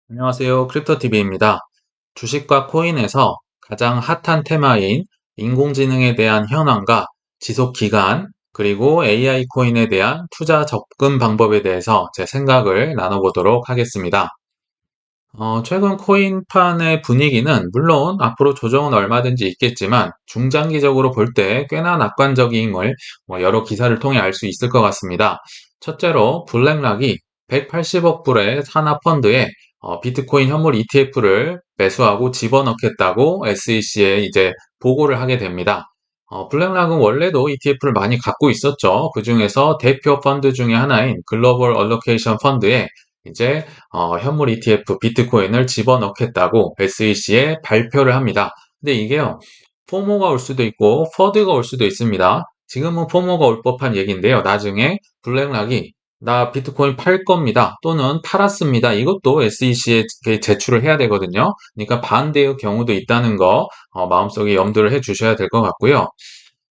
안녕하세요. 크립토TV입니다. 주식과 코인에서 가장 핫한 테마인 인공지능에 대한 현황과 지속 기간, 그리고 AI 코인에 대한 투자 접근 방법에 대해서 제 생각을 나눠보도록 하겠습니다. 최근 코인판의 분위기는 물론 앞으로 조정은 얼마든지 있겠지만 중장기적으로 볼 때 꽤나 낙관적임을 여러 기사를 통해 알 수 있을 것 같습니다. 첫째로 블랙락이 180억 불의 산하 펀드에 비트코인 현물 ETF를 매수하고 집어넣겠다고 SEC에 이제 보고를 하게 됩니다. 블랙락은 원래도 ETF를 많이 갖고 있었죠. 그중에서 대표 펀드 중에 하나인 글로벌 얼로케이션 펀드에 이제 현물 ETF 비트코인을 집어넣겠다고 SEC에 발표를 합니다. 근데 이게요, 포모가 올 수도 있고 퍼드가 올 수도 있습니다. 지금은 포모가 올 법한 얘기인데요. 나중에 블랙락이 나 비트코인 팔 겁니다. 또는 팔았습니다. 이것도 SEC에 제출을 해야 되거든요. 그러니까 반대의 경우도 있다는 거 마음속에 염두를 해 주셔야 될 것 같고요.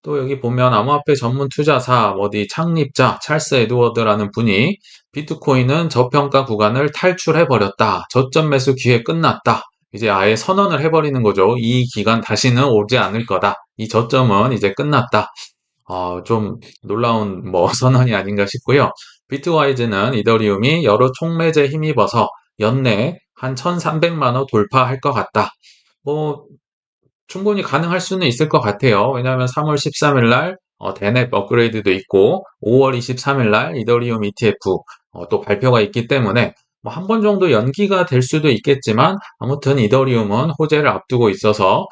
또 여기 보면 암호화폐 전문 투자사 어디 창립자 찰스 에드워드라는 분이 비트코인은 저평가 구간을 탈출해 버렸다. 저점 매수 기회 끝났다. 이제 아예 선언을 해버리는 거죠. 이 기간 다시는 오지 않을 거다. 이 저점은 이제 끝났다. 좀 놀라운 선언이 아닌가 싶고요. 비트와이즈는 이더리움이 여러 촉매제에 힘입어서 연내 한 1,300만 원 돌파할 것 같다. 뭐 충분히 가능할 수는 있을 것 같아요. 왜냐하면 3월 13일 날 대넷 업그레이드도 있고 5월 23일 날 이더리움 ETF 또 발표가 있기 때문에 뭐 한 번 정도 연기가 될 수도 있겠지만 아무튼 이더리움은 호재를 앞두고 있어서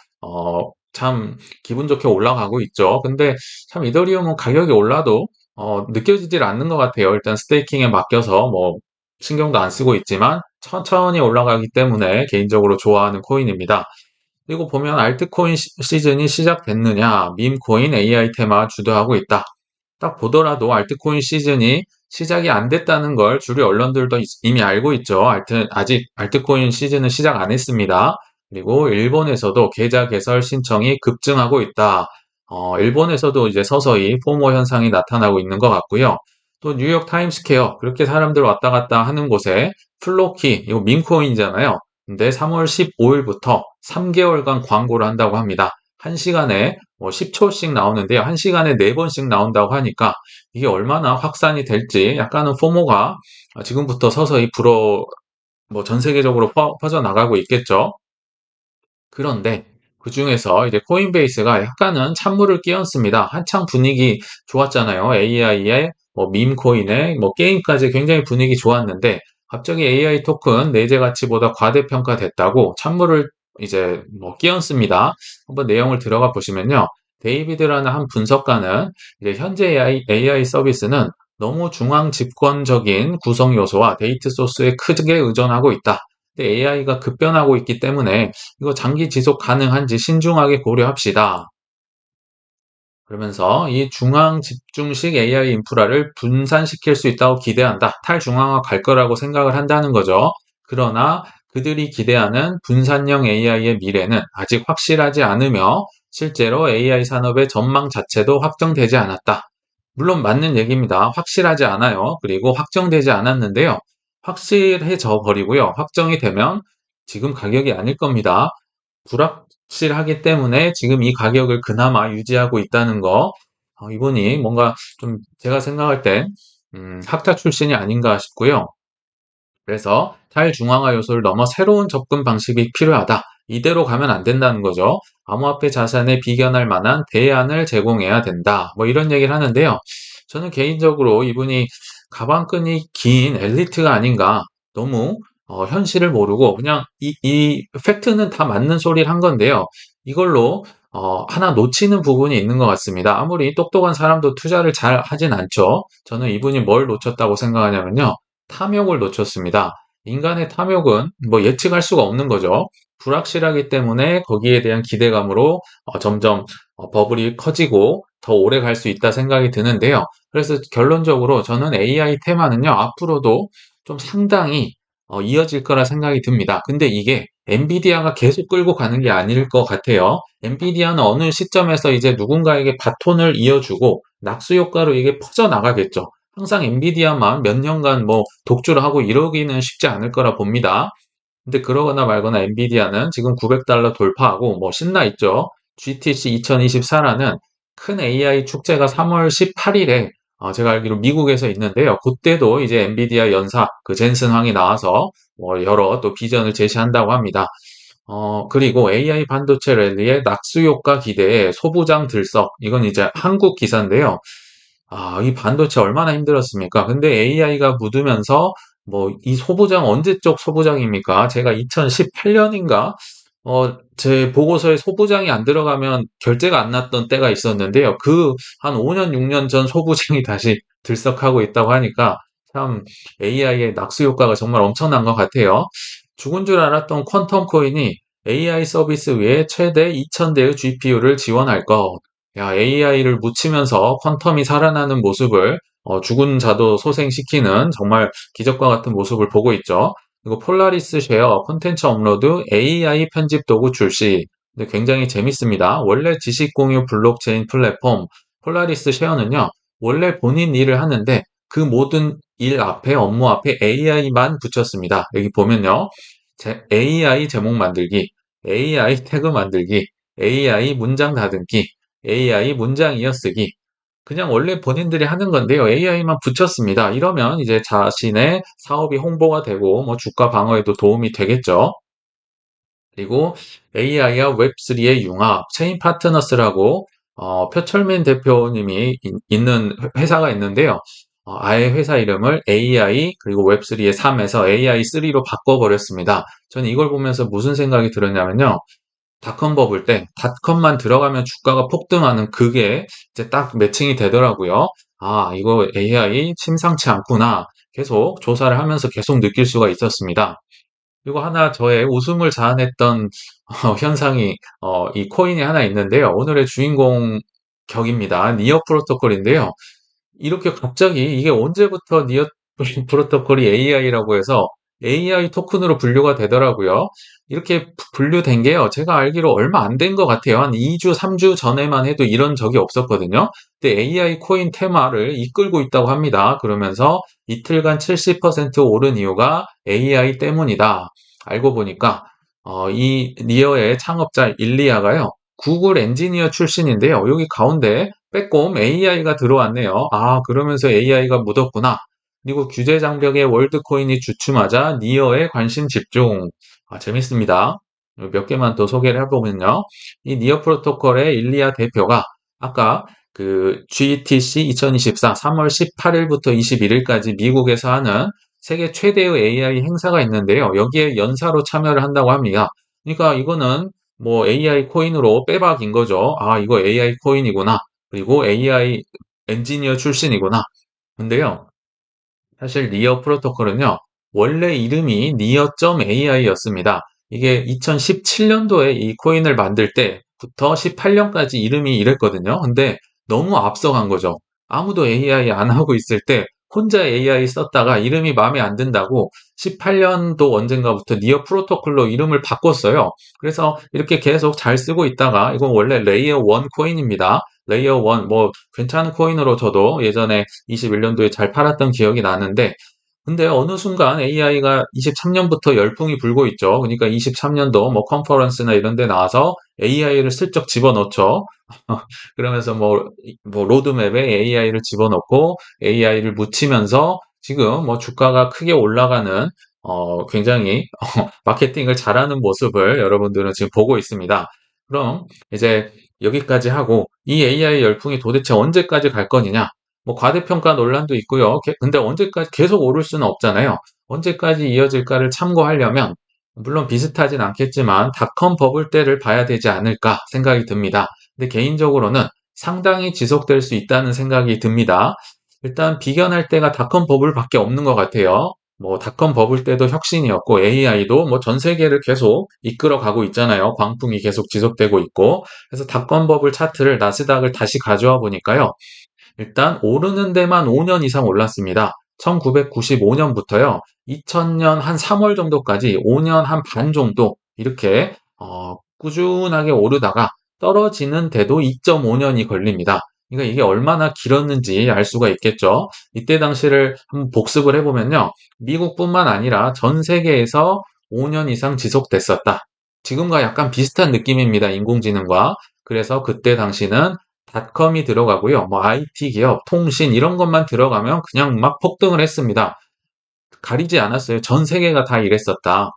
참 기분 좋게 올라가고 있죠. 근데 참 이더리움은 가격이 올라도 느껴지질 않는 것 같아요. 일단 스테이킹에 맡겨서 뭐 신경도 안 쓰고 있지만 천천히 올라가기 때문에 개인적으로 좋아하는 코인입니다. 그리고 보면 알트코인 시즌이 시작됐느냐, 밈코인 AI 테마가 주도하고 있다. 딱 보더라도 알트코인 시즌이 시작이 안 됐다는 걸 주류 언론들도 이미 알고 있죠. 아직 알트코인 시즌은 시작 안 했습니다. 그리고 일본에서도 계좌 개설 신청이 급증하고 있다. 일본에서도 이제 서서히 포모 현상이 나타나고 있는 것 같고요. 또 뉴욕 타임스퀘어, 그렇게 사람들 왔다 갔다 하는 곳에 플로키, 이거 밈코인이잖아요. 근데 3월 15일부터 3개월간 광고를 한다고 합니다. 1시간에 10초씩 나오는데요. 1시간에 4번씩 나온다고 하니까 이게 얼마나 확산이 될지 약간은 포모가 지금부터 서서히 전 세계적으로 퍼져나가고 있겠죠. 그런데 그중에서 이제 코인베이스가 약간은 찬물을 끼얹습니다. 한창 분위기 좋았잖아요. AI에 밈코인에 게임까지 굉장히 분위기 좋았는데 갑자기 AI 토큰 내재 가치보다 과대평가됐다고 찬물을 이제 끼얹습니다. 한번 내용을 들어가 보시면요. 데이비드라는 한 분석가는 이제 현재 AI 서비스는 너무 중앙 집권적인 구성 요소와 데이터 소스에 크게 의존하고 있다. AI가 급변하고 있기 때문에 이거 장기 지속 가능한지 신중하게 고려합시다. 그러면서 이 중앙 집중식 AI 인프라를 분산시킬 수 있다고 기대한다. 탈중앙화 갈 거라고 생각을 한다는 거죠. 그러나 그들이 기대하는 분산형 AI의 미래는 아직 확실하지 않으며 실제로 AI 산업의 전망 자체도 확정되지 않았다. 물론 맞는 얘기입니다. 확실하지 않아요. 그리고 확정되지 않았는데요. 확실해져 버리고요. 확정이 되면 지금 가격이 아닐 겁니다. 불확실하기 때문에 지금 이 가격을 그나마 유지하고 있다는 거, 이분이 뭔가 좀 제가 생각할 땐 학자 출신이 아닌가 싶고요. 그래서 탈중앙화 요소를 넘어 새로운 접근 방식이 필요하다. 이대로 가면 안 된다는 거죠. 암호화폐 자산에 비견할 만한 대안을 제공해야 된다. 이런 얘기를 하는데요. 저는 개인적으로 이분이 가방끈이 긴 엘리트가 아닌가. 너무 현실을 모르고 그냥 이 팩트는 다 맞는 소리를 한 건데요. 이걸로 하나 놓치는 부분이 있는 것 같습니다. 아무리 똑똑한 사람도 투자를 잘 하진 않죠. 저는 이분이 뭘 놓쳤다고 생각하냐면요. 탐욕을 놓쳤습니다. 인간의 탐욕은 예측할 수가 없는 거죠. 불확실하기 때문에 거기에 대한 기대감으로 점점 버블이 커지고 더 오래 갈 수 있다 생각이 드는데요. 그래서 결론적으로 저는 AI 테마는요, 앞으로도 좀 상당히 이어질 거라 생각이 듭니다. 근데 이게 엔비디아가 계속 끌고 가는 게 아닐 것 같아요. 엔비디아는 어느 시점에서 이제 누군가에게 바톤을 이어주고 낙수 효과로 이게 퍼져나가겠죠. 항상 엔비디아만 몇 년간 독주를 하고 이러기는 쉽지 않을 거라 봅니다. 근데 그러거나 말거나 엔비디아는 지금 $900 돌파하고 뭐 신나 있죠. GTC 2024라는 큰 AI 축제가 3월 18일에 제가 알기로 미국에서 있는데요. 그때도 이제 엔비디아 연사 그 젠슨 황이 나와서 뭐 여러 또 비전을 제시한다고 합니다. 그리고 AI 반도체 랠리의 낙수 효과 기대에 소부장 들썩. 이건 이제 한국 기사인데요. 이 반도체 얼마나 힘들었습니까? 근데 AI가 묻으면서 뭐 이 소부장 언제적 소부장입니까? 제가 2018년인가 제 보고서에 소부장이 안 들어가면 결제가 안 났던 때가 있었는데요. 그 한 5년, 6년 전 소부장이 다시 들썩하고 있다고 하니까 참 AI의 낙수 효과가 정말 엄청난 것 같아요. 죽은 줄 알았던 퀀텀 코인이 AI 서비스 외에 최대 2000대의 GPU를 지원할 것. 야, AI를 묻히면서 퀀텀이 살아나는 모습을 죽은 자도 소생시키는 정말 기적과 같은 모습을 보고 있죠. 그리고 폴라리스 쉐어 콘텐츠 업로드 AI 편집 도구 출시. 근데 굉장히 재밌습니다. 원래 지식 공유 블록체인 플랫폼 폴라리스 쉐어는요. 원래 본인 일을 하는데 그 모든 일 앞에 업무 앞에 AI만 붙였습니다. 여기 보면요. AI 제목 만들기, AI 태그 만들기, AI 문장 다듬기, AI 문장 이어쓰기. 그냥 원래 본인들이 하는 건데요. AI만 붙였습니다. 이러면 이제 자신의 사업이 홍보가 되고 뭐 주가 방어에도 도움이 되겠죠. 그리고 AI와 웹3의 융합, 체인 파트너스라고 표철민 대표님이 있는 회사가 있는데요. 아예 회사 이름을 AI 그리고 웹3의 3에서 AI3로 바꿔버렸습니다. 저는 이걸 보면서 무슨 생각이 들었냐면요. 닷컴 버블 때 닷컴만 들어가면 주가가 폭등하는 그게 이제 딱 매칭이 되더라고요. 이거 AI 심상치 않구나. 계속 조사를 하면서 계속 느낄 수가 있었습니다. 그리고 하나 저의 웃음을 자아냈던 현상이 이 코인이 하나 있는데요. 오늘의 주인공 격입니다. 니어 프로토콜인데요. 이렇게 갑자기 이게 언제부터 니어 프로토콜이 AI라고 해서 AI 토큰으로 분류가 되더라고요. 이렇게 분류된 게요. 제가 알기로 얼마 안 된 것 같아요. 한 2주, 3주 전에만 해도 이런 적이 없었거든요. 근데 AI 코인 테마를 이끌고 있다고 합니다. 그러면서 이틀간 70% 오른 이유가 AI 때문이다. 알고 보니까 이 니어의 창업자 일리아가요. 구글 엔지니어 출신인데요. 여기 가운데 빼꼼 AI가 들어왔네요. 그러면서 AI가 묻었구나. 그리고 규제 장벽의 월드코인이 주춤하자 니어에 관심 집중. 재밌습니다. 몇 개만 더 소개를 해보면요. 이 니어 프로토콜의 일리아 대표가 아까 그 GTC 2024 3월 18일부터 21일까지 미국에서 하는 세계 최대의 AI 행사가 있는데요. 여기에 연사로 참여를 한다고 합니다. 그러니까 이거는 뭐 AI 코인으로 빼박인 거죠. 이거 AI 코인이구나. 그리고 AI 엔지니어 출신이구나. 근데요. 사실 니어 프로토콜은요, 원래 이름이 nier.ai였습니다. 이게 2017년도에 이 코인을 만들 때부터 18년까지 이름이 이랬거든요. 근데 너무 앞서간 거죠. 아무도 AI 안 하고 있을 때 혼자 AI 썼다가 이름이 마음에 안 든다고 18년도 언젠가부터 니어 프로토콜로 이름을 바꿨어요. 그래서 이렇게 계속 잘 쓰고 있다가 이건 원래 레이어 1 코인입니다. 레이어 1, 뭐 괜찮은 코인으로 저도 예전에 21년도에 잘 팔았던 기억이 나는데 근데 어느 순간 AI가 23년부터 열풍이 불고 있죠. 그러니까 23년도 뭐 컨퍼런스나 이런 데 나와서 AI를 슬쩍 집어넣죠. 그러면서 뭐 로드맵에 AI를 집어넣고 AI를 묻히면서 지금 뭐 주가가 크게 올라가는 굉장히 마케팅을 잘하는 모습을 여러분들은 지금 보고 있습니다. 그럼 이제 여기까지 하고 이 AI 열풍이 도대체 언제까지 갈 거느냐? 뭐 과대평가 논란도 있고요. 근데 언제까지 계속 오를 수는 없잖아요. 언제까지 이어질까를 참고하려면 물론 비슷하진 않겠지만 닷컴 버블 때를 봐야 되지 않을까 생각이 듭니다. 근데 개인적으로는 상당히 지속될 수 있다는 생각이 듭니다. 일단 비견할 때가 닷컴 버블밖에 없는 것 같아요. 뭐 닷컴 버블 때도 혁신이었고 AI도 뭐 전 세계를 계속 이끌어 가고 있잖아요. 광풍이 계속 지속되고 있고. 그래서 닷컴 버블 차트를 나스닥을 다시 가져와 보니까요. 일단 오르는 데만 5년 이상 올랐습니다. 1995년부터요. 2000년 한 3월 정도까지 5년 한 반 정도 이렇게 꾸준하게 오르다가 떨어지는 데도 2.5년이 걸립니다. 그러니까 이게 얼마나 길었는지 알 수가 있겠죠. 이때 당시를 한번 복습을 해보면요. 미국뿐만 아니라 전 세계에서 5년 이상 지속됐었다. 지금과 약간 비슷한 느낌입니다. 인공지능과. 그래서 그때 당시는 닷컴이 들어가고요. 뭐 IT 기업, 통신 이런 것만 들어가면 그냥 막 폭등을 했습니다. 가리지 않았어요. 전 세계가 다 이랬었다.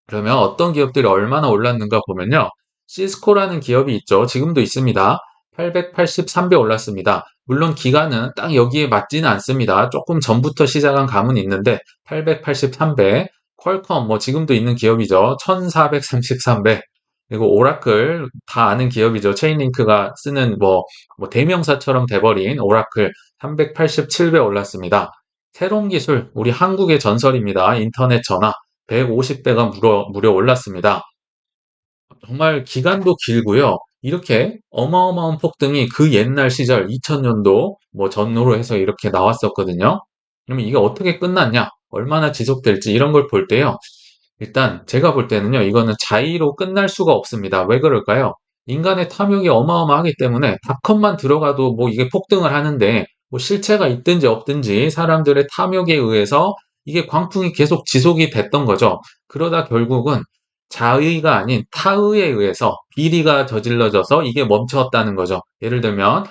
그러면 어떤 기업들이 얼마나 올랐는가 보면요. 시스코라는 기업이 있죠. 지금도 있습니다. 883배 올랐습니다. 물론 기간은 딱 여기에 맞지는 않습니다. 조금 전부터 시작한 감은 있는데 883배. 퀄컴 뭐 지금도 있는 기업이죠. 1433배. 그리고 오라클 다 아는 기업이죠. 체인링크가 쓰는 뭐 대명사처럼 돼버린 오라클 387배 올랐습니다. 새로운 기술, 우리 한국의 전설입니다. 인터넷 전화. 150배가 무려 올랐습니다. 정말 기간도 길고요. 이렇게 어마어마한 폭등이 그 옛날 시절 2000년도 뭐 전후로 해서 이렇게 나왔었거든요. 그러면 이게 어떻게 끝났냐? 얼마나 지속될지 이런 걸 볼 때요. 일단 제가 볼 때는요. 이거는 자의로 끝날 수가 없습니다. 왜 그럴까요? 인간의 탐욕이 어마어마하기 때문에 닷컴만 들어가도 뭐 이게 폭등을 하는데 뭐 실체가 있든지 없든지 사람들의 탐욕에 의해서 이게 광풍이 계속 지속이 됐던 거죠. 그러다 결국은 자의가 아닌 타의에 의해서 비리가 저질러져서 이게 멈췄다는 거죠. 예를 들면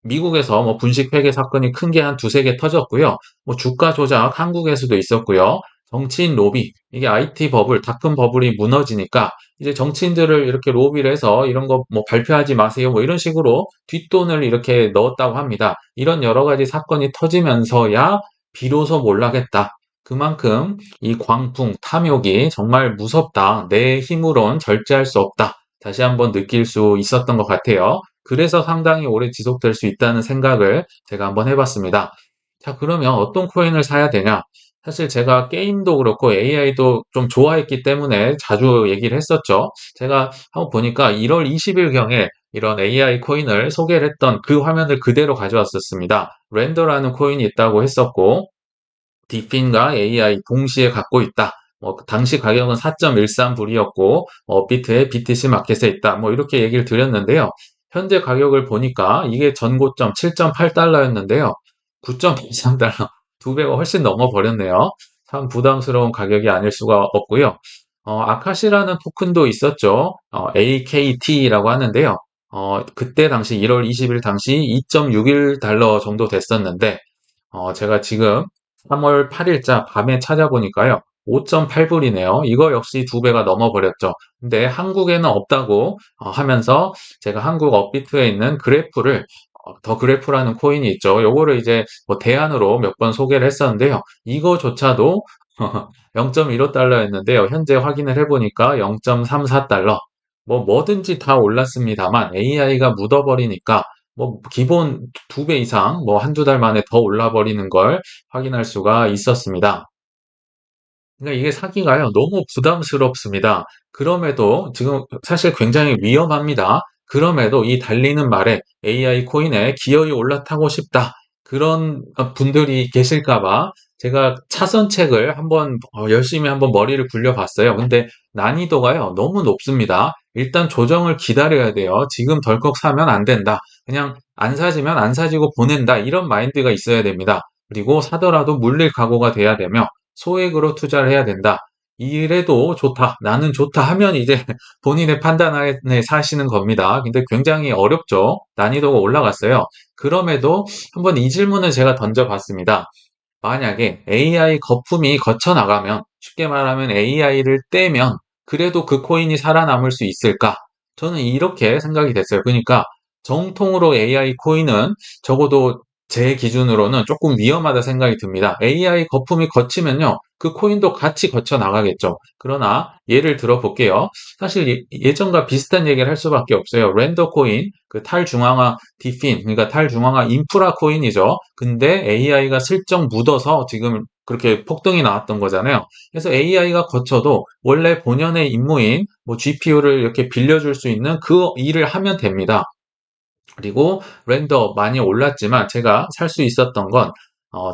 미국에서 뭐 분식 회계 사건이 큰 게 한 두세 개 터졌고요. 뭐 주가 조작 한국에서도 있었고요. 정치인 로비, 이게 IT 버블, 닷컴 버블이 무너지니까 이제 정치인들을 이렇게 로비를 해서 이런 거 뭐 발표하지 마세요. 뭐 이런 식으로 뒷돈을 이렇게 넣었다고 합니다. 이런 여러 가지 사건이 터지면서야 비로소 몰락했다. 그만큼 이 광풍, 탐욕이 정말 무섭다. 내 힘으론 절제할 수 없다. 다시 한번 느낄 수 있었던 것 같아요. 그래서 상당히 오래 지속될 수 있다는 생각을 제가 한번 해봤습니다. 자, 그러면 어떤 코인을 사야 되냐? 사실 제가 게임도 그렇고 AI도 좀 좋아했기 때문에 자주 얘기를 했었죠. 제가 한번 보니까 1월 20일경에 이런 AI 코인을 소개를 했던 그 화면을 그대로 가져왔었습니다. 렌더라는 코인이 있다고 했었고, 디핀과 AI 동시에 갖고 있다. 뭐 당시 가격은 4.13불이었고 업비트의 BTC 마켓에 있다. 뭐 이렇게 얘기를 드렸는데요. 현재 가격을 보니까 이게 전고점 7.8달러였는데요. 9.23달러. 두 배가 훨씬 넘어 버렸네요. 참 부담스러운 가격이 아닐 수가 없고요. 아카시라는 토큰도 있었죠. AKT라고 하는데요. 그때 당시 1월 20일 당시 2.61달러 정도 됐었는데 제가 지금 3월 8일자 밤에 찾아보니까요. 5.8불이네요. 이거 역시 두 배가 넘어버렸죠. 근데 한국에는 없다고 하면서 제가 한국 업비트에 있는 그래프를 더 그래프라는 코인이 있죠. 요거를 이제 뭐 대안으로 몇 번 소개를 했었는데요. 이거조차도 0.15달러였는데요. 현재 확인을 해보니까 0.34달러. 뭐든지 다 올랐습니다만 AI가 묻어버리니까 뭐 기본 두 배 이상 뭐 한두 달 만에 더 올라버리는 걸 확인할 수가 있었습니다. 그러니까 이게 사기가요. 너무 부담스럽습니다. 그럼에도 지금 사실 굉장히 위험합니다. 그럼에도 이 달리는 말에 AI 코인에 기어이 올라타고 싶다. 그런 분들이 계실까 봐 제가 차선책을 한번 열심히 한번 머리를 굴려봤어요. 근데 난이도가요. 너무 높습니다. 일단 조정을 기다려야 돼요. 지금 덜컥 사면 안 된다. 그냥 안 사지면 안 사지고 보낸다. 이런 마인드가 있어야 됩니다. 그리고 사더라도 물릴 각오가 돼야 되며 소액으로 투자를 해야 된다. 이래도 좋다. 나는 좋다 하면 이제 본인의 판단 안에 사시는 겁니다. 근데 굉장히 어렵죠. 난이도가 올라갔어요. 그럼에도 한번 이 질문을 제가 던져봤습니다. 만약에 AI 거품이 거쳐나가면, 쉽게 말하면 AI를 떼면, 그래도 그 코인이 살아남을 수 있을까? 저는 이렇게 생각이 됐어요. 그러니까 정통으로 AI 코인은 적어도 제 기준으로는 조금 위험하다 생각이 듭니다. AI 거품이 거치면요, 그 코인도 같이 거쳐 나가겠죠. 그러나 예를 들어 볼게요. 사실 예전과 비슷한 얘기를 할 수밖에 없어요. 렌더 코인, 그 탈중앙화 디핀, 그러니까 탈중앙화 인프라 코인이죠. 근데 AI가 슬쩍 묻어서 지금 그렇게 폭등이 나왔던 거잖아요. 그래서 AI가 거쳐도 원래 본연의 임무인 뭐 GPU를 이렇게 빌려줄 수 있는 그 일을 하면 됩니다. 그리고 렌더 많이 올랐지만 제가 살 수 있었던 건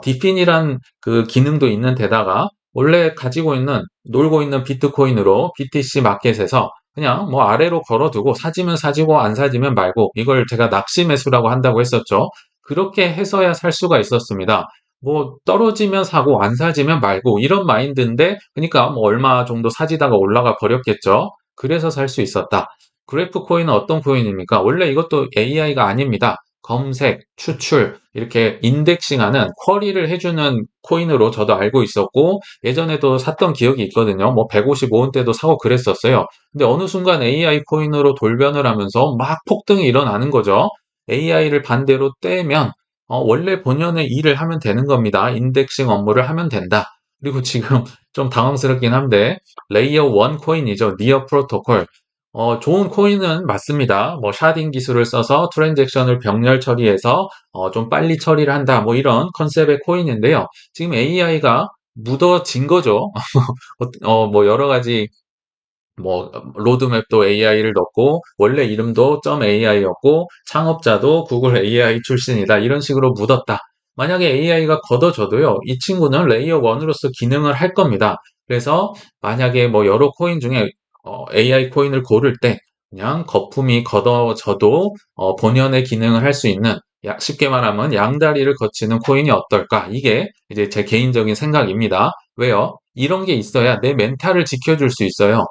디핀이란 그 기능도 있는 데다가 원래 가지고 있는 놀고 있는 비트코인으로 BTC 마켓에서 그냥 뭐 아래로 걸어두고 사지면 사지고 안 사지면 말고 이걸 제가 낚시 매수라고 한다고 했었죠. 그렇게 해서야 살 수가 있었습니다. 뭐 떨어지면 사고 안 사지면 말고 이런 마인드인데 그러니까 뭐 얼마 정도 사지다가 올라가 버렸겠죠. 그래서 살 수 있었다. 그래프 코인은 어떤 코인입니까? 원래 이것도 AI가 아닙니다. 검색, 추출, 이렇게 인덱싱하는 쿼리를 해주는 코인으로 저도 알고 있었고 예전에도 샀던 기억이 있거든요. 뭐 155원 대도 사고 그랬었어요. 근데 어느 순간 AI 코인으로 돌변을 하면서 막 폭등이 일어나는 거죠. AI를 반대로 떼면 원래 본연의 일을 하면 되는 겁니다. 인덱싱 업무를 하면 된다. 그리고 지금 좀 당황스럽긴 한데 레이어 1 코인이죠. 니어 프로토콜. 좋은 코인은 맞습니다. 뭐 샤딩 기술을 써서 트랜잭션을 병렬 처리해서 좀 빨리 처리를 한다. 뭐 이런 컨셉의 코인인데요. 지금 AI가 묻어진 거죠. 뭐 여러 가지 뭐 로드맵도 AI를 넣고 원래 이름도 .ai였고 창업자도 구글 AI 출신이다. 이런 식으로 묻었다. 만약에 AI가 걷어져도요. 이 친구는 레이어 1으로서 기능을 할 겁니다. 그래서 만약에 뭐 여러 코인 중에 AI 코인을 고를 때 그냥 거품이 걷어져도 본연의 기능을 할 수 있는 쉽게 말하면 양다리를 거치는 코인이 어떨까? 이게 이제 제 개인적인 생각입니다. 왜요? 이런 게 있어야 내 멘탈을 지켜줄 수 있어요.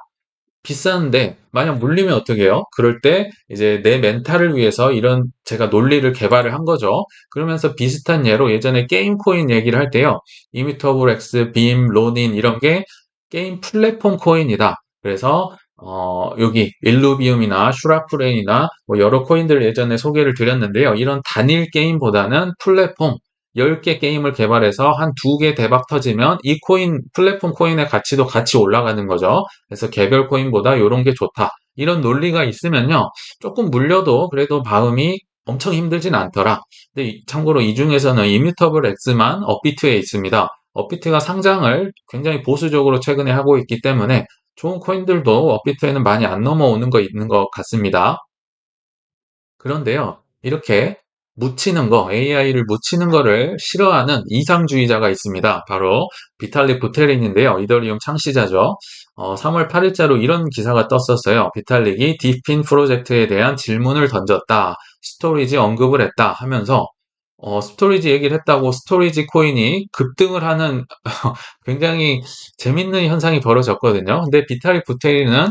비싼데 만약 물리면 어떻게 해요? 그럴 때 이제 내 멘탈을 위해서 이런 제가 논리를 개발을 한 거죠. 그러면서 비슷한 예로 예전에 게임 코인 얘기를 할 때요. 이미터블 X, 빔, 로닌 이런 게 게임 플랫폼 코인이다. 그래서 여기 일루비움이나 슈라프렌이나 뭐 여러 코인들을 예전에 소개를 드렸는데요. 이런 단일 게임보다는 플랫폼 10개 게임을 개발해서 한 2개 대박 터지면 이 코인 플랫폼 코인의 가치도 같이 올라가는 거죠. 그래서 개별 코인보다 이런 게 좋다. 이런 논리가 있으면요. 조금 물려도 그래도 마음이 엄청 힘들진 않더라. 근데 참고로 이 중에서는 이뮤터블 X만 업비트에 있습니다. 업비트가 상장을 굉장히 보수적으로 최근에 하고 있기 때문에 좋은 코인들도 업비트에는 많이 안 넘어오는 거 있는 것 같습니다. 그런데요, 이렇게 묻히는 거, AI를 묻히는 거를 싫어하는 이상주의자가 있습니다. 바로 비탈릭 부테린인데요. 이더리움 창시자죠. 3월 8일자로 이런 기사가 떴었어요. 비탈릭이 디핀 프로젝트에 대한 질문을 던졌다. 스토리지 언급을 했다 하면서 스토리지 얘기를 했다고 스토리지 코인이 급등을 하는 굉장히 재밌는 현상이 벌어졌거든요. 근데 비탈릭 부테린은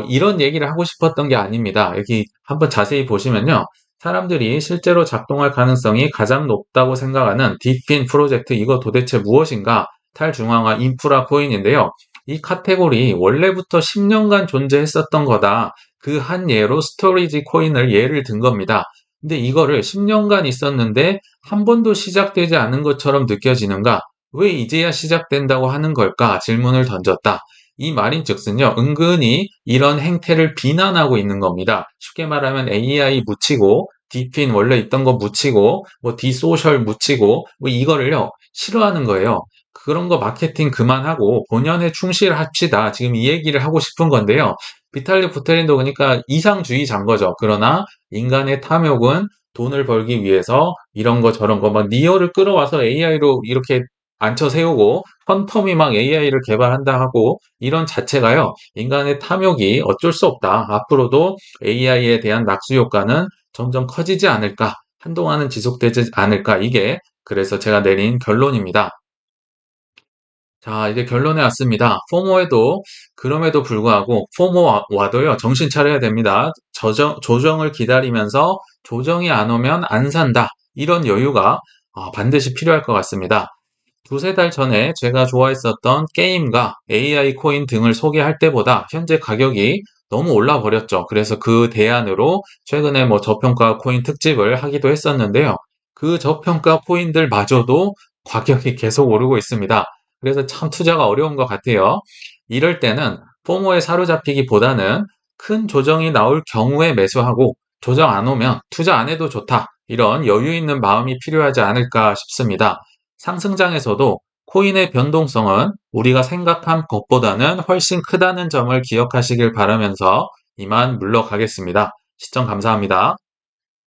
이런 얘기를 하고 싶었던 게 아닙니다. 여기 한번 자세히 보시면요. 사람들이 실제로 작동할 가능성이 가장 높다고 생각하는 디핀 프로젝트 이거 도대체 무엇인가? 탈중앙화 인프라 코인인데요. 이 카테고리 원래부터 10년간 존재했었던 거다. 그 한 예로 스토리지 코인을 예를 든 겁니다. 근데 이거를 10년간 있었는데 한 번도 시작되지 않은 것처럼 느껴지는가? 왜 이제야 시작된다고 하는 걸까? 질문을 던졌다. 이 말인즉슨요, 은근히 이런 행태를 비난하고 있는 겁니다. 쉽게 말하면 AI 묻히고, 디핀 원래 있던 거 묻히고, 뭐 디소셜 묻히고, 뭐 이거를요, 싫어하는 거예요. 그런 거 마케팅 그만하고 본연에 충실합시다. 지금 이 얘기를 하고 싶은 건데요. 비탈리 부테린도 그러니까 이상주의자인 거죠. 그러나 인간의 탐욕은 돈을 벌기 위해서 이런 거 저런 거 막 니어를 끌어와서 AI로 이렇게 앉혀 세우고 퀀텀이 막 AI를 개발한다 하고 이런 자체가요. 인간의 탐욕이 어쩔 수 없다. 앞으로도 AI에 대한 낙수 효과는 점점 커지지 않을까. 한동안은 지속되지 않을까. 이게 그래서 제가 내린 결론입니다. 자, 이제 결론에 왔습니다. 포모에도, 그럼에도 불구하고, 포모 와도요, 정신 차려야 됩니다. 조정을 기다리면서 조정이 안 오면 안 산다. 이런 여유가 반드시 필요할 것 같습니다. 두세 달 전에 제가 좋아했었던 게임과 AI 코인 등을 소개할 때보다 현재 가격이 너무 올라 버렸죠. 그래서 그 대안으로 최근에 뭐 저평가 코인 특집을 하기도 했었는데요. 그 저평가 코인들마저도 가격이 계속 오르고 있습니다. 그래서 참 투자가 어려운 것 같아요. 이럴 때는 포모에 사로잡히기보다는 큰 조정이 나올 경우에 매수하고 조정 안 오면 투자 안 해도 좋다. 이런 여유 있는 마음이 필요하지 않을까 싶습니다. 상승장에서도 코인의 변동성은 우리가 생각한 것보다는 훨씬 크다는 점을 기억하시길 바라면서 이만 물러가겠습니다. 시청 감사합니다.